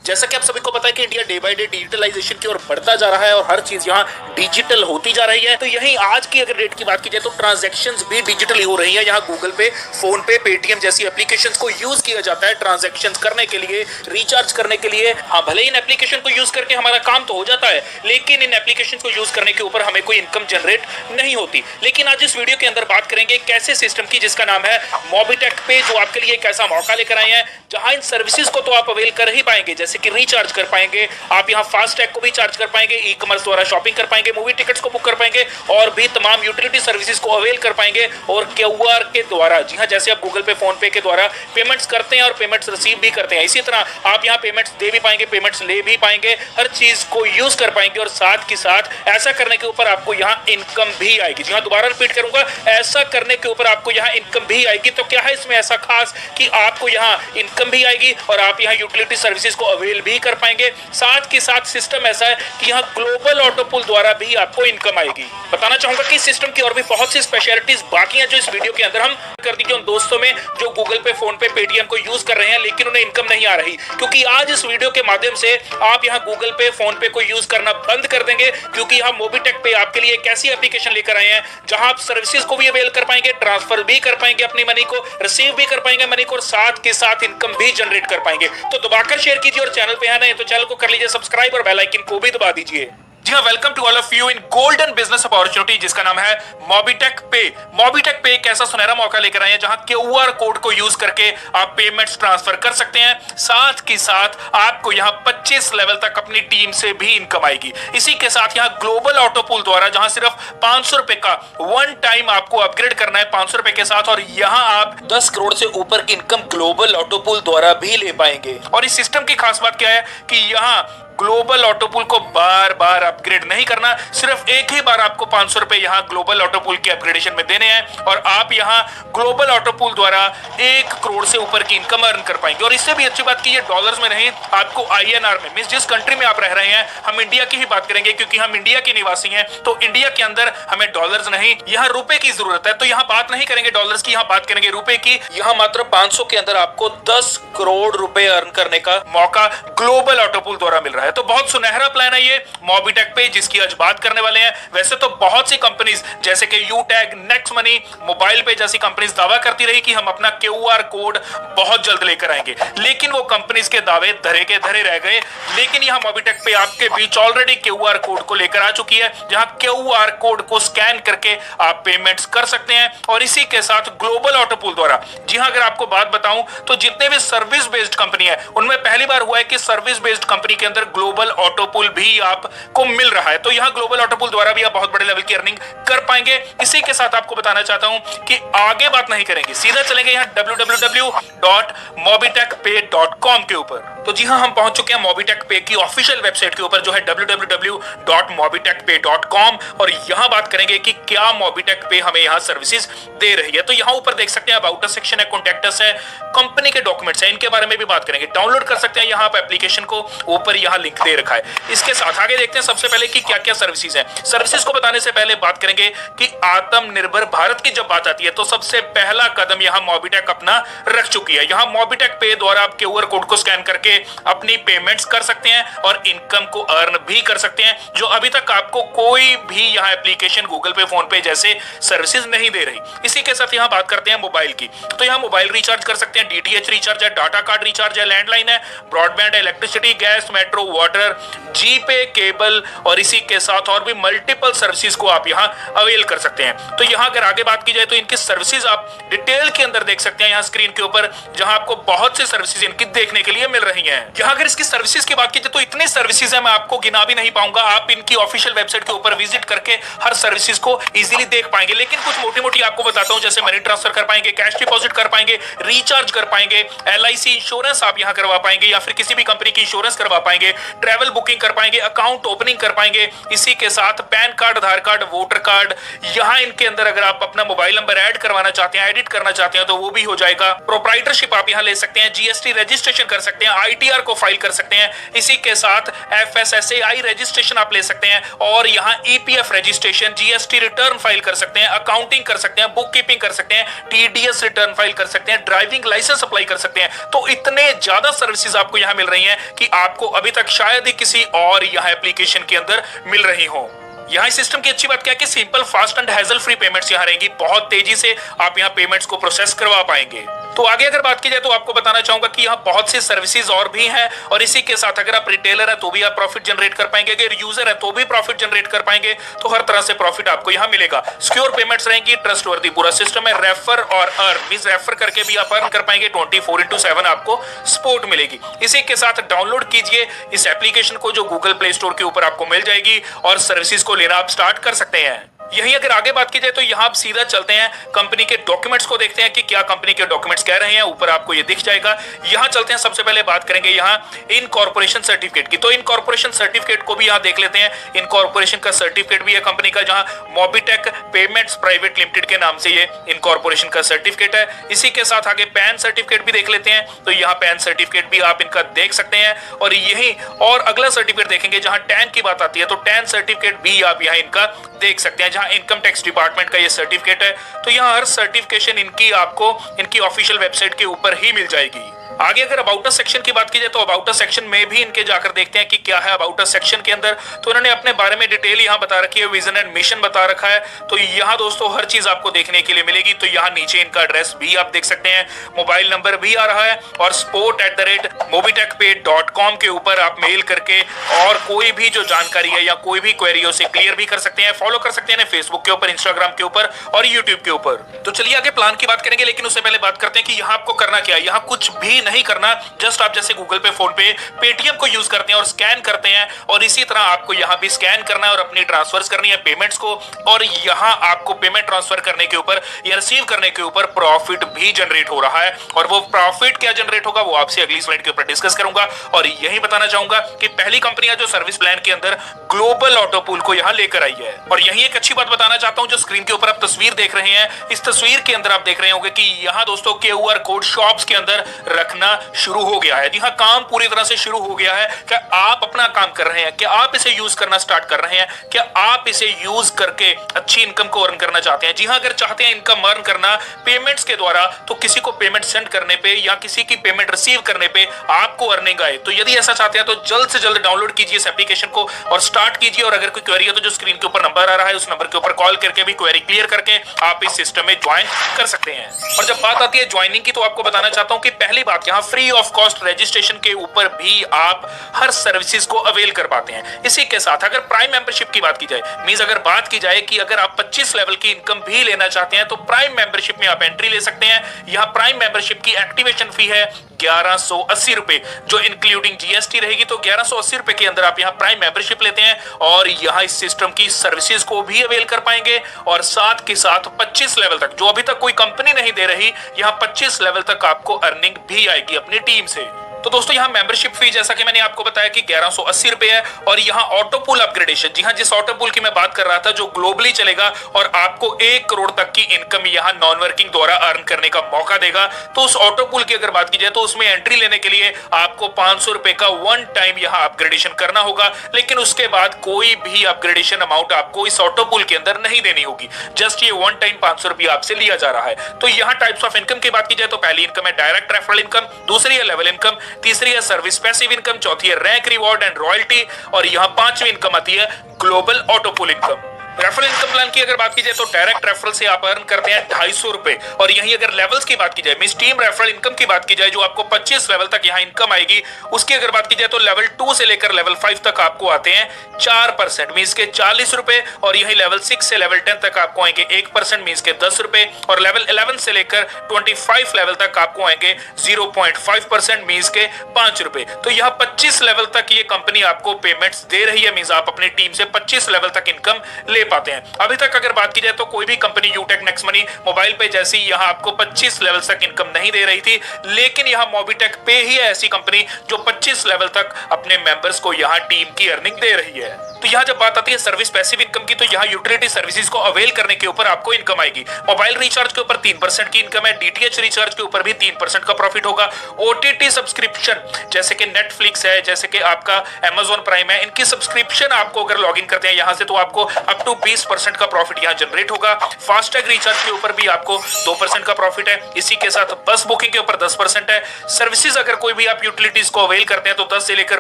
जैसा कि आप सभी को पता है कि India day by day digitalization की ओर बढ़ता जा रहा है और हर चीज यहाँ डिजिटल होती जा रही है। तो यही आज की अगर डेट की बात की जाए तो ट्रांजैक्शंस भी डिजिटली हो रही है। यहाँ गूगल पे, फोन पे, पेटीएम जैसी एप्लीकेशंस को यूज किया जाता है ट्रांजैक्शंस करने के लिए, रिचार्ज करने के लिए। हाँ, भले इन एप्लीकेशन को यूज करके हमारा काम तो हो जाता है, लेकिन इन एप्लीकेशन को यूज करने के ऊपर हमें कोई इनकम जनरेट नहीं होती। लेकिन आज इस वीडियो के अंदर बात करेंगे एक ऐसे सिस्टम की जिसका नाम है मोबिटेक पे, जो आपके लिए एक ऐसा मौका लेकर आए हैं जहां इन सर्विसेज को तो आप अवेल कर ही पाएंगे, जैसे कि रिचार्ज कर पाएंगे, आप यहां फास्टैग को भी चार्ज कर पाएंगे, ई कॉमर्स द्वारा शॉपिंग कर पाएंगे, मूवी टिकट्स को बुक कर पाएंगे और भी तमाम यूटिलिटी सर्विसेज को अवेल कर पाएंगे। और क्यूआर के द्वारा, जी हां, जैसे आप गूगल पे, फोन पे के द्वारा पेमेंट्स करते हैं और पेमेंट्स रिसीव भी करते हैं, इसी तरह आप यहां पेमेंट्स दे भी पाएंगे, पेमेंट्स ले भी पाएंगे, हर चीज को यूज कर पाएंगे। और साथ के साथ ऐसा करने के ऊपर आपको यहां इनकम भी आएगी। जी हां, दोबारा रिपीट करूंगा, ऐसा करने के ऊपर आपको यहां इनकम भी आएगी। तो क्या है इसमें ऐसा खास कि आपको यहां इनकम भी आएगी और आप यहां यूटिलिटी सर्विसेज को अवेल भी कर पाएंगे। साथ के साथ सिस्टम ऐसा है कि यहां ग्लोबल ऑटो पुल द्वारा भी आपको इनकम आएगी। बताना चाहूंगा कि सिस्टम की और भी बहुत सी स्पेशलिटीज बाकी हैं जो इस वीडियो के अंदर हम कर दीजिए उन दोस्तों में जो गूगल पे, फोन पे, पेटीएम को यूज कर रहे हैं लेकिन उन्हें इनकम नहीं आ रही। क्योंकि आज इस वीडियो के माध्यम से आप यहां गूगल पे, फोन पे को यूज करना बंद कर देंगे, क्योंकि यहां मोबिटेक पे आपके लिए एक ऐसी एप्लीकेशन लेकर आए हैं जहां आप सर्विसेज को भी अवेल कर पाएंगे, ट्रांसफर भी कर पाएंगे अपनी मनी को, रिसीव भी कर पाएंगे मनी को और साथ के साथ इनकम भी जनरेट कर पाएंगे। तो दबाकर शेयर कीजिए और चैनल पे है नहीं तो चैनल को कर लीजिए सब्सक्राइब और बेल आइकन को भी दबा दीजिए। जी हाँ, welcome to all of you in golden business opportunity जिसका नाम है मोबिटेक पे। मोबिटेक पे एक ऐसा सुनहरा मौका लेकर आए हैं जहां क्यूआर कोड को यूज करके आप पेमेंट्स ट्रांसफर कर सकते हैं। साथ के साथ आपको यहां 25 लेवल तक अपनी टीम से भी इनकम आएगी। इसी के साथ यहां ग्लोबल ऑटो पुल द्वारा जहां सिर्फ 500 रुपए का वन टाइम आपको अपग्रेड करना है 500 रुपए के साथ, और यहां आप 10 करोड़ से ऊपर की इनकम ग्लोबल ऑटो पुल द्वारा भी ले पाएंगे। और इस सिस्टम की खास बात क्या है कि यहां ग्लोबल ऑटो पुल को बार बार अपग्रेड नहीं करना, सिर्फ एक ही बार आपको 500 रुपए यहां ग्लोबल ऑटो पुल के अपग्रेडेशन में देने हैं और आप यहां ग्लोबल ऑटो पुल द्वारा 1 करोड़ से ऊपर की इनकम अर्न कर पाएंगे। और इससे भी अच्छी बात की ये डॉलर्स में नहीं, आपको आईएनआर में, मींस जिस कंट्री में आप रह रहे हैं, हम इंडिया की ही बात करेंगे क्योंकि हम इंडिया के निवासी हैं, तो इंडिया के अंदर हमें डॉलर्स नहीं, यहाँ रुपए की जरूरत है। तो यहाँ बात नहीं करेंगे डॉलर्स की, यहाँ बात करेंगे रुपए की। यहाँ मात्र 500 के अंदर आपको 10 करोड़ रुपए अर्न करने का मौका ग्लोबल ऑटो पुल द्वारा मिल रहा है। तो बहुत सुनहरा प्लान है ये मोबिटेक पे जिसकी आज बात करने वाले हैं। वैसे तो बहुत सी कंपनीज जैसे कि यूटैग, नेक्स्ट मनी, मोबाइल पे जैसी कंपनीज दावा करती रही कि हम अपना क्यूआर कोड बहुत जल्द लेकर आएंगे, लेकिन वो कंपनीज के दावे धरे के धरे रह गए। लेकिन यहाँ मोबिटेक पे आपके बीच ऑलरेडी क्यूआर कोड को लेकर आ चुकी है, जहां क्यूआर कोड को स्कैन करके आप पेमेंट्स कर सकते हैं। और इसी के साथ ग्लोबल ऑटो पुल द्वारा, जी हां, अगर आपको बात बताऊं तो जितने भी सर्विस बेस्ड कंपनी है उनमें पहली बार हुआ है कि सर्विस बेस्ड कंपनी के अंदर ग्लोबल ऑटो पुल भी आपको मिल रहा है। तो यहां ग्लोबल ऑटो पुल द्वारा भी आप बहुत बड़े लेवल की अर्निंग कर पाएंगे। इसी के साथ आपको बताना चाहता हूं कि आगे बात नहीं करेंगे, सीधा चलेंगे यहां www.mobitekpay.com के ऊपर। तो जी हां, हम पहुंच चुके हैं मोबिटेक पे की ऑफिशियल वेबसाइट के ऊपर जो है www.mobitekpay.com, और यहां बात करेंगे कि क्या मोबिटेक पे हमें यहां सर्विसेज दे रही है। तो यहां ऊपर देख सकते हैं अबाउट अस सेक्शन है, कॉन्टैक्ट अस है, कंपनी के डॉक्यूमेंट्स है, इनके बारे में भी बात करेंगे। डाउनलोड कर सकते हैं यहां आप एप्लीकेशन को, ऊपर यहां लिंक दे रखा है। इसके साथ आगे देखते हैं सबसे पहले कि क्या क्या सर्विसेज है। सर्विसेज को बताने से पहले बात करेंगे कि आत्मनिर्भर भारत की जब बात आती है तो सबसे पहला कदम यहां मोबिटेक अपना रख चुकी है। यहां मोबिटेक पे द्वारा आप क्यूआर कोड को स्कैन करके अपनी पेमेंट्स कर सकते हैं और इनकम को अर्न भी कर सकते हैं, जो अभी तक आपको कोई भी यहां एप्लीकेशन गूगल पे, फोन पे जैसे सर्विसेज नहीं दे रही। इसी के साथ यहां बात करते हैं मोबाइल की। तो यहां मोबाइल रिचार्ज कर सकते हैं, डीटीएच रिचार्ज है, डाटा कार्ड रिचार्ज है, लैंडलाइन है, ब्रॉडबैंड है, इलेक्ट्रिसिटी, गैस, मेट्रो, वाटर, जीपे, केबल और इसी के साथ और भी मल्टीपल सर्विसेज को आप यहां अवेल कर सकते हैं। तो यहां अगर आगे बात की जाए तो इनकी सर्विसेज आप डिटेल के अंदर देख सकते हैं यहां स्क्रीन के ऊपर, जहां आपको बहुत सी सर्विसेज इनकी देखने के लिए मिल रही हैं। यहां अगर इसकी सर्विसेज की बात की जाए तो इतनी सर्विसेज है, मैं आपको गिना भी नहीं पाऊंगा। आप इनकी ऑफिशियल वेबसाइट के ऊपर विजिट करके हर सर्विसेज को इजीली देख पाएंगे। लेकिन कुछ मोटी मोटी आपको बताता हूं, जैसे मनी ट्रांसफर कर पाएंगे, कैश डिपॉजिट कर पाएंगे, रिचार्ज कर पाएंगे, एलआईसी इंश्योरेंस आप यहां करवा पाएंगे या फिर किसी भी कंपनी की इंश्योरेंस करवा पाएंगे, ट्रैवल बुकिंग कर पाएंगे, अकाउंट ओपनिंग कर पाएंगे। इसी के साथ पैन कार्ड, आधार कार्ड, वोटर कार्ड, यहाँ इनके अंदर अगर आप अपना मोबाइल नंबर ऐड करवाना चाहते हैं, एडिट करना चाहते हैं तो वो भी हो जाएगा। प्रोप्राइटरशिप आप यहाँ ले सकते हैं, जीएसटी रजिस्ट्रेशन कर सकते हैं, आईटीआर को फाइल कर सकते हैं। इसी के साथ एफएसएसएआई रजिस्ट्रेशन आप ले सकते हैं और यहाँ EPF registration, GST return file कर सकते हैं, अकाउंटिंग कर सकते हैं, बुक कीपिंग कर सकते हैं, टीडीएस रिटर्न फाइल कर सकते हैं, ड्राइविंग लाइसेंस अप्लाई कर सकते हैं। तो इतने ज्यादा सर्विसेज आपको यहाँ मिल रही हैं कि आपको अभी तक शायद ही किसी और यहाँ एप्लीकेशन के अंदर मिल रही हो। यहाँ सिस्टम की अच्छी बात क्या है कि simple, fast and hassle free payments यहाँ रहेंगी। बहुत तेजी से आप यहाँ पेमेंट्स को प्रोसेस करवा पाएंगे। तो आगे अगर बात की जाए तो आपको बताना चाहूंगा कि यहाँ बहुत सी सर्विसेज और भी हैं और इसी के साथ अगर आप रिटेलर है तो भी आप प्रॉफिट जनरेट कर पाएंगे, अगर यूजर है तो भी प्रॉफिट जनरेट कर पाएंगे। तो हर तरह से प्रॉफिट आपको यहाँ मिलेगा। सिक्योर पेमेंट्स रहेंगी, ट्रस्टवर्दी पूरा सिस्टम है। रेफर और अर्न मींस रेफर करके भी आप अर्न कर पाएंगे। 24/7 आपको सपोर्ट मिलेगी। इसी के साथ डाउनलोड कीजिए इस एप्लीकेशन को जो गूगल प्ले स्टोर के ऊपर आपको मिल जाएगी और सर्विसेज को लेना आप स्टार्ट कर सकते हैं। यही अगर आगे बात की जाए तो यहाँ आप सीधा चलते हैं कंपनी के डॉक्यूमेंट्स को देखते हैं कि क्या कंपनी के डॉक्यूमेंट्स कह रहे हैं। ऊपर आपको ये दिख जाएगा। यहाँ चलते हैं, सबसे पहले बात करेंगे यहाँ इनकॉर्पोरेशन सर्टिफिकेट की। तो इनकॉर्पोरेशन सर्टिफिकेट को भी यहाँ देख लेते हैं। इनकॉर्पोरेशन का सर्टिफिकेट भी है कंपनी का, जहाँ मोबिटेक पेमेंट्स प्राइवेट लिमिटेड के नाम से ये इनकॉर्पोरेशन का सर्टिफिकेट है। इसी के साथ आगे पैन सर्टिफिकेट भी देख लेते हैं। तो यहाँ पैन सर्टिफिकेट भी आप इनका देख सकते हैं। और यही और अगला सर्टिफिकेट देखेंगे जहाँ टैन की बात आती है तो टैन सर्टिफिकेट भी आप यहाँ इनका देख सकते हैं, जहां इनकम टैक्स डिपार्टमेंट का ये सर्टिफिकेट है। तो यहां हर सर्टिफिकेशन इनकी आपको इनकी ऑफिशियल वेबसाइट के ऊपर ही मिल जाएगी। आगे अगर अबाउट अस सेक्शन की बात की जाए तो अबाउट अस सेक्शन में भी इनके जाकर देखते हैं कि क्या है अबाउट अस सेक्शन के अंदर। तो इन्होंने अपने बारे में डिटेल यहाँ बता रखी है, विजन एंड मिशन बता रखा है। तो यहाँ दोस्तों हर चीज आपको देखने के लिए मिलेगी। तो यहाँ नीचे इनका एड्रेस भी आप देख सकते हैं, मोबाइल नंबर भी आ रहा है और support@mobitechpay.com के ऊपर आप मेल करके और कोई भी जो जानकारी है या कोई भी क्वेरी उसे क्लियर भी कर सकते हैं। फॉलो कर सकते हैं फेसबुक के ऊपर, इंस्टाग्राम के ऊपर और यूट्यूब के ऊपर। तो चलिए आगे प्लान की बात करेंगे, लेकिन उससे पहले बात करते हैं कि यहाँ आपको करना क्या है। यहाँ कुछ भी नहीं करना, जस्ट आप जैसे गूगल पे, फोन पे, पेटीएम को यूज करते हैं और स्कैन करते हैं और इसी तरह आपको यहाँ भी स्कैन करना है और अपनी ट्रांसफर्स करनी है पेमेंट्स को। और यहाँ आपको पेमेंट ट्रांसफर करने के ऊपर या रिसीव करने के ऊपर प्रॉफिट भी जनरेट हो रहा है। और वो प्रॉफिट क्या जनरेट होगा वो आपसे अगली स्लाइड के ऊपर डिस्कस करूंगा। और यही बताना चाहूंगा कि पहली कंपनी जो सर्विस प्लान के अंदर ग्लोबल ऑटो पूल को यहाँ लेकर आई है। और यही एक अच्छी बात बताना चाहता हूं, जो स्क्रीन के ऊपर आप तस्वीर देख रहे हैं, इस तस्वीर के अंदर आप देख रहे होंगे कि यहाँ दोस्तों QR कोड शॉप्स के अंदर रखना शुरू हो गया है। जी हाँ, काम पूरी तरह से शुरू हो गया है। क्या आप अपना काम कर रहे हैं? क्या आप इसे यूज करना स्टार्ट कर रहे हैं? क्या आप इसे यूज करके अच्छी इनकम को अर्न करना चाहते हैं? जी हाँ, अगर चाहते हैं इनकम अर्न करना पेमेंट्स के द्वारा, तो किसी को पेमेंट सेंड करने पे या किसी की पेमेंट रिसीव करने पे आपको अर्निंग आए, तो यदि ऐसा चाहते हैं तो जल्द से जल्द डाउनलोड कीजिए इस एप्लीकेशन को और स्टार्ट कीजिए। और अगर कोई क्वेरी है तो जो स्क्रीन के ऊपर नंबर आ रहा है उस नंबर के ऊपर कॉल करके भी क्वेरी क्लियर करके आप इस सिस्टम में ज्वाइन कर सकते हैं। और जब बात आती है ज्वाइनिंग की, तो आपको बताना चाहता हूं कि पहली बात, यहाँ फ्री ऑफ कॉस्ट रजिस्ट्रेशन के ऊपर भी आप हर सर्विसेज को अवेल कर पाते हैं। इसी के साथ अगर प्राइम मेंबरशिप की बात की जाए, मींस अगर बात की जाए कि अगर आप 25 लेवल की इनकम भी लेना चाहते हैं तो प्राइम मेंबरशिप में आप एंट्री ले सकते हैं। यहाँ प्राइम मेंबरशिप की एक्टिवेशन फी है 1180 रुपए, जो इंक्लूडिंग जीएसटी रहेगी। तो 1180 रुपए के अंदर आप यहाँ प्राइम मेंबरशिप लेते हैं और यहाँ इस सिस्टम की सर्विसेज को भी अवेल कर पाएंगे। और साथ के साथ 25 लेवल तक, जो अभी तक कोई कंपनी नहीं दे रही, यहाँ 25 लेवल तक आपको अर्निंग भी आएगी अपनी टीम से। तो दोस्तों यहाँ मेंबरशिप फी जैसा कि मैंने आपको बताया कि 1180 रुपए है। और यहाँ ऑटो पूल अपग्रेडेशन, जी हाँ, जिस ऑटो पूल की मैं बात कर रहा था जो ग्लोबली चलेगा और आपको 1 करोड़ तक की इनकम यहाँ नॉन वर्किंग द्वारा अर्न करने का मौका देगा। तो उस ऑटो पूल की अगर बात की जाए तो उसमें एंट्री लेने के लिए आपको 500 रुपए का वन टाइम यहाँ अपग्रेडेशन करना होगा, लेकिन उसके बाद कोई भी अपग्रेडेशन अमाउंट आपको इस ऑटो पूल के अंदर नहीं देनी होगी। जस्ट ये वन टाइम 500 रुपया आपसे लिया जा रहा है। तो यहाँ टाइप्स ऑफ इनकम की बात की जाए तो पहली इनकम है डायरेक्ट रेफरल इनकम, दूसरी है लेवल इनकम, तीसरी है सर्विस पैसिव इनकम, चौथी है रैंक रिवॉर्ड एंड रॉयल्टी और यहां पांचवी इनकम आती है global auto pool income. Referral income plan की अगर बात की जाए तो डायरेक्ट रेफरल से आप अर्न करते हैं 250 रुपए। और यहीं अगर लेवल्स की बात की जाए, मींस टीम रेफरल इनकम की बात की जाए, जो आपको 25 लेवल तक यहां इनकम आएगी, उसकी अगर बात की जाए तो लेवल 2 से लेकर लेवल 5 तक आपको आते हैं 4%, मींस के 40 रुपए। और यही लेवल 6 से लेवल 10 तक आपको आएंगे 1%, मींस के 10 रुपए। और लेवल 11 से लेकर 25 लेवल तक आपको आएंगे 0.5%, मींस के 5 रुपए। तो यहां 25 लेवल तक ये कंपनी आपको पेमेंट्स दे रही है, मींस आप अपनी टीम से 25 लेवल तक इनकम ले पाते हैं। अभी तक अगर बात की जाए तो कोई भी कंपनी यूटेक नेक्स्ट मनी मोबाइल पे जैसी यहाँ आपको 25 लेवल तक इनकम नहीं दे रही थी, लेकिन यहाँ मोबिटेक पे ही है ऐसी कंपनी जो 25 लेवल तक अपने मेंबर्स को यहाँ टीम की अर्निंग दे रही है। तो यहाँ जब बात आती है सर्विस पैसिव इनकम की, तो यहाँ यूटिलिटी सर्विसेज को अवेल करने के ऊपर आपको इनकम आएगी। मोबाइल रिचार्ज के ऊपर 3% की इनकम है, डीटीएच रिचार्ज के ऊपर भी 3% का प्रॉफिट होगा। ओटीटी सब्सक्रिप्शन जैसे कि नेटफ्लिक्स है, जैसे कि आपका अमेजॉन प्राइम है, इनकी सब्सक्रिप्शन आपको अगर लॉग इन करते हैं यहाँ से तो आपको अप टू 20% का प्रॉफिट यहाँ जनरेट होगा। फास्टैग रिचार्ज के ऊपर भी आपको 2% का प्रॉफिट है। इसी के साथ बस बुकिंग के ऊपर 10% है। सर्विसेज अगर कोई भी आप यूटिलिटीज को अवेल करते हैं तो 10 से लेकर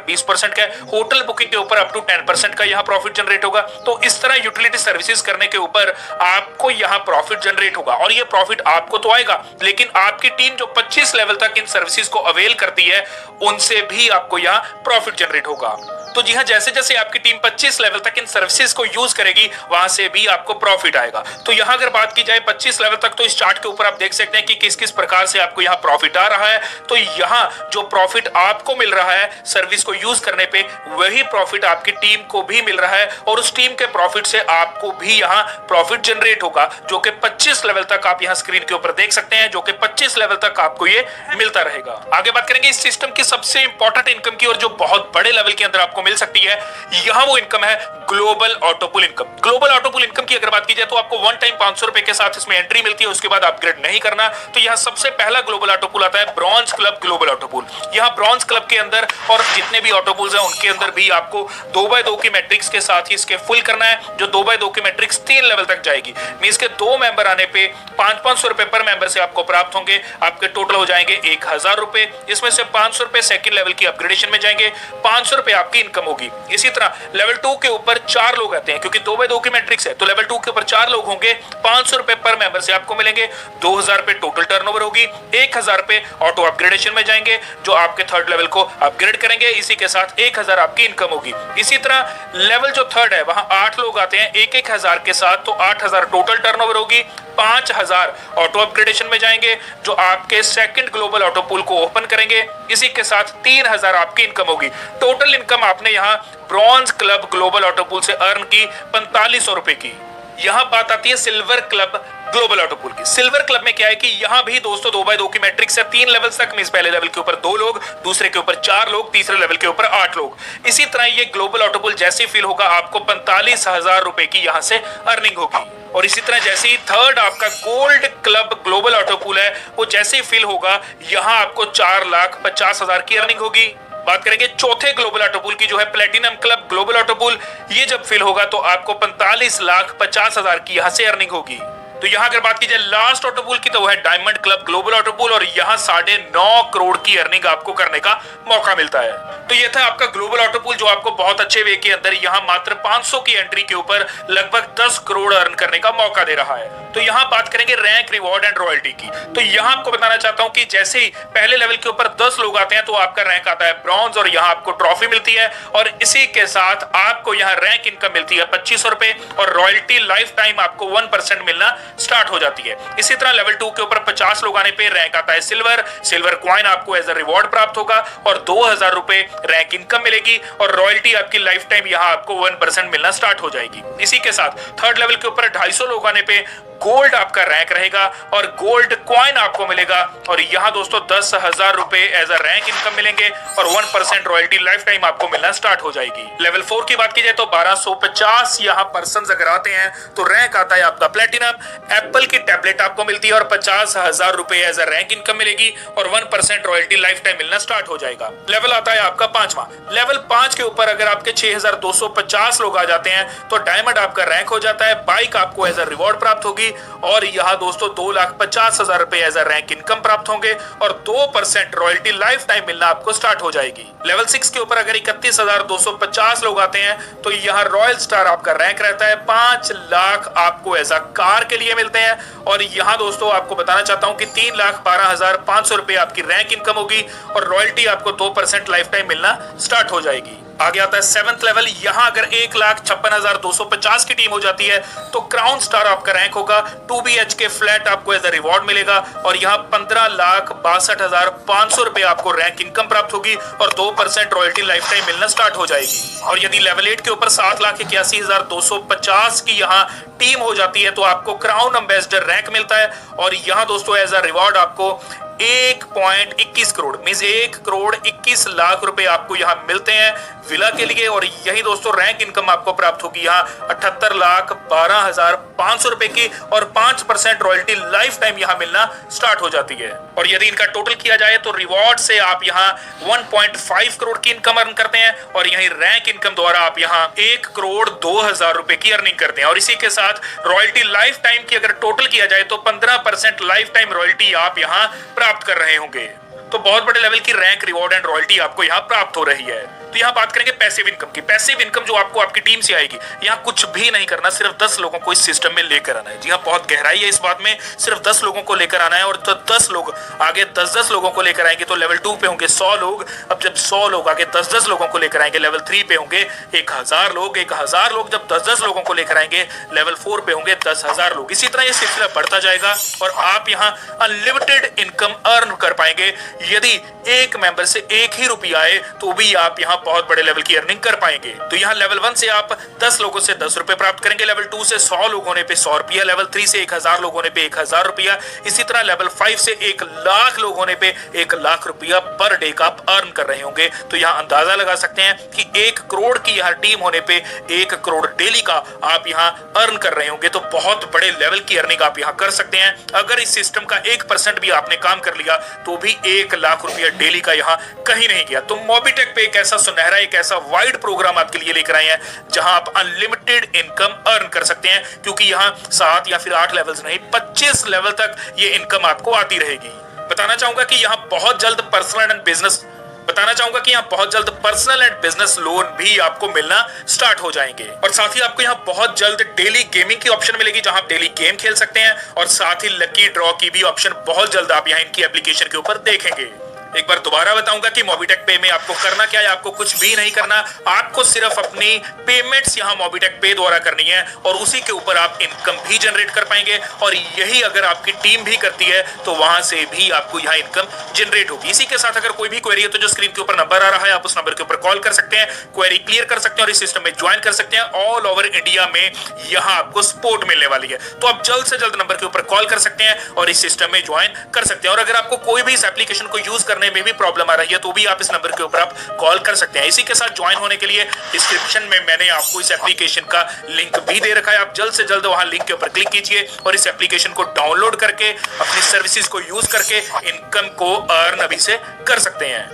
20% का है। होटल बुकिंग के ऊपर अप टू 10% का यहाँ प्रॉफिट जनरेट होगा। तो इस तरह यूटिलिटी सर्विसेज करने के ऊपर आपको यहाँ प्रॉफिट जनरेट होगा, और ये प्रॉफिट आपको तो आएगा, लेकिन आपकी टीम जो 25 लेवल तक इन सर्विसेज को अवेल करती है उनसे भी आपको यहाँ प्रॉफिट जनरेट होगा। तो जी हाँ, जैसे जैसे आपकी टीम 25 लेवल तक इन सर्विसेज को यूज करेगी वहां से भी आपको प्रॉफिट आएगा। तो यहाँ अगर बात की जाए 25 लेवल तक, तो इस चार्ट के ऊपर आप देख सकते हैं कि किस किस प्रकार से आपको यहाँ प्रॉफिट आ रहा है। तो यहाँ जो प्रॉफिट आपको मिल रहा है सर्विस को यूज करने पे, वही प्रॉफिट आपकी टीम को भी मिल रहा है, और उस टीम के प्रॉफिट से आपको भी यहाँ प्रॉफिट जनरेट होगा, जो कि 25 लेवल तक आप यहाँ स्क्रीन के ऊपर देख सकते हैं, जो कि 25 लेवल तक आपको ये मिलता रहेगा। आगे बात करेंगे इस सिस्टम की सबसे इंपॉर्टेंट इनकम की, और जो बहुत बड़े लेवल के अंदर आपको मिल सकती है। यहां वो इनकम है ग्लोबल ऑटोपुल इनकम। ग्लोबल ऑटोपुल इनकम की अगर बात की जाए तो आपको वन टाइम 500 रुपए के साथ इसमें एंट्री मिलती है, उसके बाद अपग्रेड नहीं करना। तो यहां सबसे पहला ग्लोबल ऑटोपुल आता है ब्रॉन्ज क्लब ग्लोबल ऑटोपुल। यहां ब्रॉन्ज क्लब के अंदर और जितने भी ऑटोपुल्स हैं उनके अंदर भी आपको 2x2 की मैट्रिक्स के साथ ही इसके फुल करना है, जो 2x2 की मैट्रिक्स 3 लेवल तक जाएगी। मींस के 2 मेंबर आने पे 500 रुपए पर मेंबर से आपको प्राप्त होंगे। आपके टोटल हो जाएंगे 1000 रुपए। इसमें से 500 रुपए सेकंड लेवल की अपग्रेडेशन में जाएंगे, 500 रुपए आपकी इनकम होगी। इसी तरह लेवल 2 के ऊपर 4 लोग आते हैं, क्योंकि 2x2 की मैट्रिक्स है, तो लेवल 2 के ऊपर 4 लोग होंगे। 500 रुपए पर मेंबर से आपको मिलेंगे, 2000 रुपए टोटल टर्नओवर होगी, 1000 रुपए ऑटो अपग्रेडेशन में जाएंगे, जो आपके थर्ड लेवल को अपग्रेड करेंगे। इसी के साथ 1000 आपकी इनकम होगी। इसी तरह लेवल जो थर्ड है वहां 8 लोग आते हैं 1000 के साथ, तो 8000 टोटल टर्नओवर होगी, 5000 ऑटो अपग्रेडेशन में जाएंगे, जो आपके सेकंड ग्लोबल ऑटो पूल को ओपन करेंगे। इसी के साथ 3000 आपकी इनकम होगी। टोटल इनकम आपने यहाँ bronze club global auto pool से अर्न की 4500 रुपए की। यहाँ बात आती है silver club global auto pool की। सिल्वर क्लब में क्या है कि यहाँ भी दोस्तों 2x2 की मैट्रिक्स है, 3 लेवल तक। मींस पहले लेवल के ऊपर 2 लोग, दूसरे के ऊपर 4 लोग, तीसरे लेवल के ऊपर 8 लोग। इसी तरह ये ग्लोबल ऑटो पूल जैसे फील होगा आपको 45,000 रुपए की यहाँ से अर्निंग होगी। और इसी तरह जैसे ही थर्ड आपका gold club global auto pool है, वो जैसे ही फिल होगा यहाँ आपको 4,50,000 की अर्निंग होगी। बात करेंगे चौथे ग्लोबल ऑटो पूल की, जो है platinum club global auto pool. ये जब फिल होगा तो आपको 45,50,000 की यहाँ से अर्निंग होगी। तो यहाँ अगर बात की जाए लास्ट ऑटो पूल की, तो वो है diamond club global auto pool, और यहाँ 9.5 करोड़ की अर्निंग आपको करने का मौका मिलता है। तो ये था आपका ग्लोबल ऑटो पूल, जो आपको बहुत अच्छे वे के अंदर यहाँ मात्र 500 की एंट्री के ऊपर लगभग 10 करोड़ अर्न करने का मौका दे रहा है। तो यहाँ बात करेंगे रैंक, रिवॉर्ड एंड रॉयल्टी की। तो यहाँ आपको बताना चाहता हूँ कि जैसे ही पहले लेवल के ऊपर 10 लोग आते हैं तो आपका रैंक आता है ब्रॉन्ज, और यहाँ आपको ट्रॉफी मिलती है, और इसी के साथ आपको यहाँ रैंक इनकम मिलती है 2500 रुपए, और रॉयल्टी लाइफ टाइम आपको 1% मिलना स्टार्ट हो जाती है। इसी तरह लेवल 2 के ऊपर 50 लोग आने पे रैंक आता है सिल्वर। सिल्वर क्वाइन आपको एज अ रिवॉर्ड प्राप्त होगा, और 2000 रुपए रैंक इनकम मिलेगी, और रॉयल्टी आपकी लाइफ टाइम यहाँ आपको 1% मिलना स्टार्ट हो जाएगी। इसी के साथ थर्ड लेवल के ऊपर 250 लोग आने पे गोल्ड आपका रैंक रहेगा, और गोल्ड क्वाइन आपको मिलेगा, और यहाँ दोस्तों 10,000 रुपए एज अ रैंक इनकम मिलेंगे, और 1% रॉयल्टी लाइफ टाइम आपको मिलना स्टार्ट हो जाएगी। लेवल 4 की बात की जाए तो 1250 यहाँ पर्सन अगर आते हैं तो रैंक आता है आपका प्लेटिनम। एप्पल की टैबलेट आपको मिलती है, और 50,000 रुपए एज अ रैंक इनकम मिलेगी, और 1% रॉयल्टी लाइफ टाइम मिलना स्टार्ट हो जाएगा। लेवल आता है आपका 5वां। लेवल 5 के ऊपर अगर आपके 6250 लोग आ जाते हैं तो डायमंड आपका रैंक हो जाता है, बाइक आपको एज अ रिवॉर्ड प्राप्त होगी, और यहाँ दोस्तों 2,50,000 रुपए एज अ रैंक इनकम प्राप्त होंगे, और 2% रॉयल्टी लाइफ टाइम मिलना आपको स्टार्ट हो जाएगी। लेवल 6 के ऊपर अगर 31,250 लोग आते हैं तो यहाँ रॉयल स्टार आपका रैंक रहता है, 5 लाख आपको एज अ कार के लिए मिलते हैं, और यहाँ दोस्तों आपको बताना चाहता हूँ कि 3,12,500 रुपए आपकी रैंक इनकम होगी, और रॉयल्टी आपको 2% लाइफ टाइम मिलना स्टार्ट हो जाएगी। आगे आता है 7th लेवल। यहाँ अगर 1,56,250 की टीम हो जाती है तो क्राउन स्टार आपका रैंक होगा। 2 BHK फ्लैट आपको एज अ रिवॉर्ड मिलेगा और यहाँ 15,62,500 रुपए आपको रैंक इनकम प्राप्त होगी और 2% रॉयल्टी लाइफ टाइम मिलना स्टार्ट हो जाएगी। और यदि लेवल 8 के ऊपर 7,81,250 की यहाँ टीम हो जाती है तो आपको क्राउन एम्बेसडर रैंक मिलता है और यहाँ दोस्तों एज अ रिवॉर्ड आपको 1.21 करोड़ मींस 1,21,00,000 रुपए आपको यहाँ मिलते हैं विला के लिए। और यही दोस्तों रैंक इनकम आपको प्राप्त होगी यहाँ 78,12,500 रुपए की और 5% रॉयल्टी लाइफ टाइम यहाँ मिलना स्टार्ट हो जाती है। और यदि इनका टोटल किया जाए तो रिवॉर्ड से आप यहाँ 1.5 करोड़ की इनकम अर्न करते हैं और यही रैंक इनकम द्वारा आप यहाँ 1,02,000 रुपए की अर्निंग करते हैं। और इसी के साथ रॉयल्टी लाइफ टाइम की अगर टोटल किया जाए तो 15% लाइफ टाइम रॉयल्टी आप यहाँ प्राप्त कर रहे होंगे। तो बहुत बड़े लेवल की रैंक, रिवॉर्ड एंड रॉयल्टी आपको यहाँ प्राप्त हो रही है। तो यहाँ बात करेंगे पैसिव इनकम की। पैसिव इनकम जो आपको आपकी टीम से आएगी, यहाँ कुछ भी नहीं करना, सिर्फ 10 लोगों को इस सिस्टम में लेकर आना है। जी हाँ, बहुत गहराई है इस बात में। सिर्फ 10 लोगों को लेकर आना है और तो 10 लोग आगे 10-10 लोगों को लेकर आएंगे तो लेवल 2 पे होंगे 100 लोग। अब जब 100 लोग आगे 10-10 लोगों को लेकर आएंगे लेवल 3 पे होंगे 1,000 लोग। 1,000 लोग जब 10-10 लोगों को लेकर आएंगे लेवल 4 पे होंगे 10,000 लोग। इसी तरह ये सिलसिला बढ़ता जाएगा और आप यहाँ अनलिमिटेड इनकम अर्न कर पाएंगे। यदि एक मेंबर से एक ही रुपया आए तो भी आप यहाँ बहुत बड़े लेवल की अर्निंग कर पाएंगे। तो यहाँ लेवल 1 से आप 10 लोगों से 10 रुपए प्राप्त करेंगे, लेवल 2 से 100 लोग होने पे 100 रुपया, लेवल 3 से 1,000 लोग होने पे 1,000 रुपया, इसी तरह लेवल 5 से 1,00,000 लोग होने पे 1,00,000 रुपया पर डे का आप अर्न कर रहे होंगे। तो यहाँ अंदाजा लगा सकते हैं कि 1 करोड़ की यहाँ टीम होने पे 1 करोड़ डेली का आप यहाँ अर्न कर रहे होंगे। तो बहुत बड़े लेवल की अर्निंग आप यहाँ कर सकते हैं। अगर इस सिस्टम का 1% भी आपने काम कर लिया तो भी 1,00,000 रुपया डेली का यहाँ कहीं नहीं गया। तो मोबीटेक पे एक ऐसा सुनहरा, एक ऐसा वाइड प्रोग्राम आपके लिए लेकर आए हैं जहां आप अनलिमिटेड इनकम अर्न कर सकते हैं, क्योंकि यहाँ 7 या फिर 8 लेवल्स नहीं 25 लेवल तक ये इनकम आपको आती रहेगी। बताना चाहूंगा कि यहाँ बहुत जल्द पर्सनल एंड बिजनेस लोन भी आपको मिलना स्टार्ट हो जाएंगे। और साथ ही आपको यहाँ बहुत जल्द डेली गेमिंग की ऑप्शन मिलेगी जहां आप डेली गेम खेल सकते हैं और साथ ही लकी ड्रॉ की भी ऑप्शन बहुत जल्द आप यहाँ इनकी एप्लीकेशन के ऊपर देखेंगे। एक बार दोबारा बताऊंगा कि मोबीटेक पे में आपको करना क्या है। आपको कुछ भी नहीं करना, आपको सिर्फ अपनी पेमेंट्स यहाँ मोबीटेक पे द्वारा करनी है और उसी के ऊपर आप इनकम भी जनरेट कर पाएंगे। और यही अगर आपकी टीम भी करती है तो वहां से भी आपको यहाँ इनकम जनरेट होगी। इसी के साथ अगर कोई भी क्वेरी है तो जो स्क्रीन के ऊपर नंबर आ रहा है आप उस नंबर के ऊपर कॉल कर सकते हैं, क्वेरी क्लियर कर सकते हैं और इस सिस्टम में ज्वाइन कर सकते हैं। ऑल ओवर इंडिया में यहाँ आपको सपोर्ट मिलने वाली है। तो आप जल्द से जल्द नंबर के ऊपर कॉल कर सकते हैं और इस सिस्टम में ज्वाइन कर सकते हैं। और अगर आपको कोई भी इस एप्लीकेशन को यूज करने में भी प्रॉब्लम आ रही है तो भी आप इस नंबर के ऊपर आप कॉल कर सकते हैं। इसी के साथ ज्वाइन होने के लिए डिस्क्रिप्शन में मैंने आपको इस एप्लीकेशन का लिंक भी दे रखा है। आप जल्द से जल्द वहां लिंक के ऊपर क्लिक कीजिए और इस एप्लीकेशन को डाउनलोड करके अपनी सर्विसेज को यूज करके इनकम को अर्न अभी से कर सकते हैं।